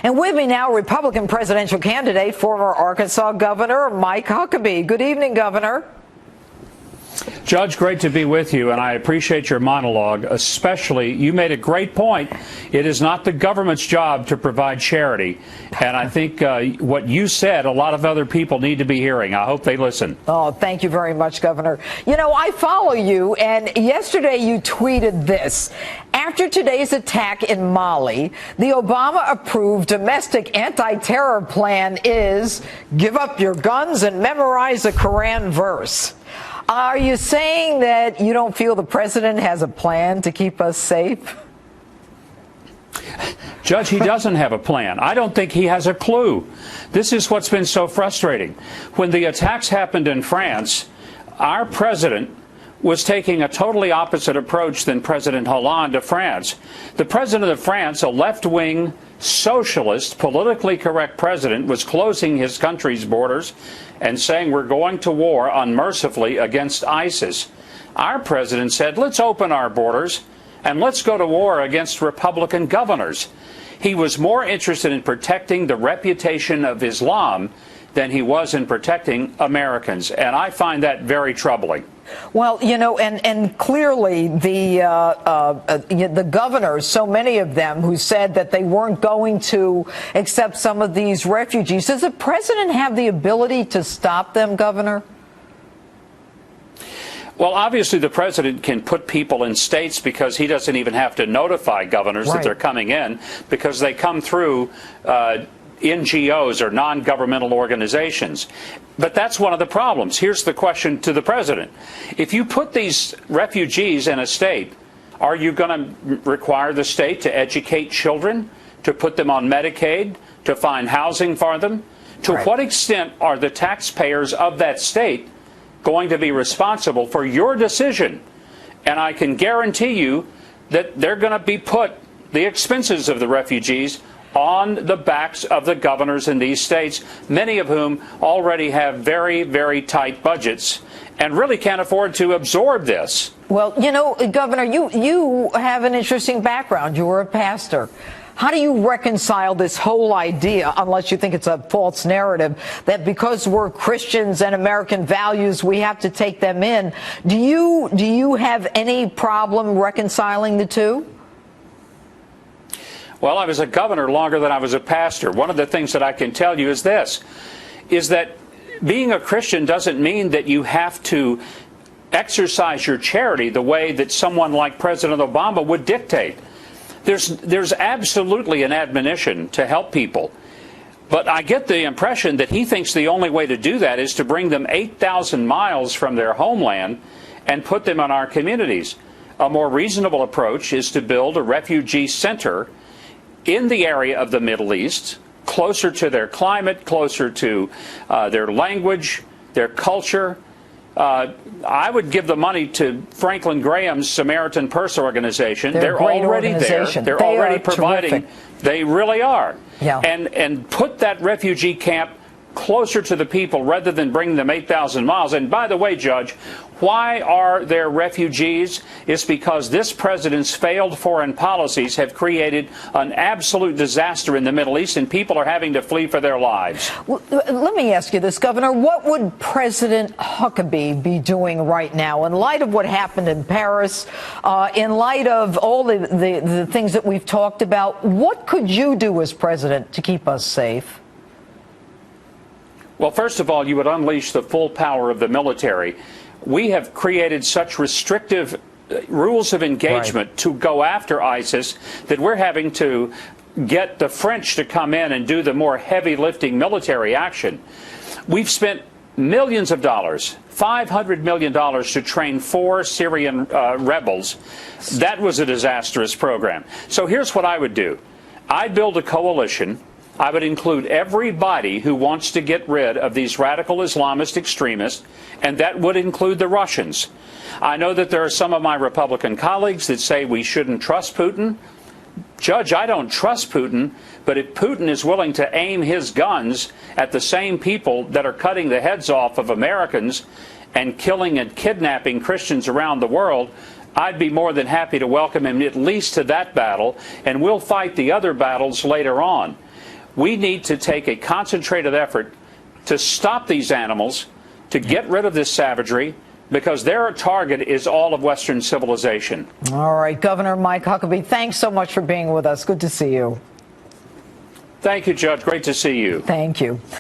And with me now, Republican presidential candidate, former Arkansas Governor Mike Huckabee. Good evening, Governor. Judge, great to be with you, and I appreciate your monologue. Especially, you made a great point. It is not the government's job to provide charity. And I think what you said, a lot of other people need to be hearing. I hope they listen. Oh, thank you very much, Governor. You know, I follow you, and yesterday you tweeted this. After today's attack in Mali, the Obama-approved domestic anti-terror plan is give up your guns and memorize a Quran verse. Are you saying that you don't feel the president has a plan to keep us safe? Judge, he doesn't have a plan. I don't think he has a clue. This is what's been so frustrating. When the attacks happened in France, our president was taking a totally opposite approach than President Hollande of France. The president of France, a left-wing, socialist, politically correct president, was closing his country's borders and saying we're going to war unmercifully against ISIS. Our president said, let's open our borders and let's go to war against Republican governors. He was more interested in protecting the reputation of Islam than he was in protecting Americans, and I find that very troubling. Well, you know, and clearly the governors, so many of them who said that they weren't going to accept some of these refugees, does the president have the ability to stop them, Governor? Well, obviously the president can put people in states because he doesn't even have to notify governors that they're coming in because they come through NGOs or non-governmental organizations. But that's one of the problems. Here's the question to the president. If you put these refugees in a state, are you going to require the state to educate children, to put them on Medicaid, to find housing for them? To what extent are the taxpayers of that state going to be responsible for your decision? And I can guarantee you that they're going to be put, the expenses of the refugees, on the backs of the governors in these states, many of whom already have very, very tight budgets and really can't afford to absorb this. Well, you know, Governor, you have an interesting background. You were a pastor. How do you reconcile this whole idea, unless you think it's a false narrative, that because we're Christians and American values, we have to take them in? Do you have any problem reconciling the two? Well, I was a governor longer than I was a pastor. One of the things that I can tell you is this, is that being a Christian doesn't mean that you have to exercise your charity the way that someone like President Obama would dictate. There's absolutely an admonition to help people. But I get the impression that he thinks the only way to do that is to bring them 8,000 miles from their homeland and put them in our communities. A more reasonable approach is to build a refugee center in the area of the Middle East, closer to their climate, closer to their language, their culture. I would give the money to Franklin Graham's Samaritan Purse organization. They're already there. They're already providing. Terrific. They really are. Yeah. And put that refugee camp closer to the people rather than bring them 8,000 miles. And by the way, Judge, why are there refugees? It's because this president's failed foreign policies have created an absolute disaster in the Middle East, and people are having to flee for their lives. Well, let me ask you this, Governor. What would President Huckabee be doing right now in light of what happened in Paris, in light of all the things that we've talked about? What could you do as president to keep us safe? Well, first of all, you would unleash the full power of the military. We have created such restrictive rules of engagement to go after ISIS that we're having to get the French to come in and do the more heavy lifting military action. We've spent millions of dollars, $500 million to train 4 Syrian rebels. That was a disastrous program. So here's what I would do. I'd build a coalition. I would include everybody who wants to get rid of these radical Islamist extremists, and that would include the Russians. I know that there are some of my Republican colleagues that say we shouldn't trust Putin. Judge, I don't trust Putin, but if Putin is willing to aim his guns at the same people that are cutting the heads off of Americans and killing and kidnapping Christians around the world, I'd be more than happy to welcome him at least to that battle, and we'll fight the other battles later on. We need to take a concentrated effort to stop these animals, to get rid of this savagery, because their target is all of Western civilization. All right, Governor Mike Huckabee, thanks so much for being with us. Good to see you. Thank you, Judge. Great to see you. Thank you.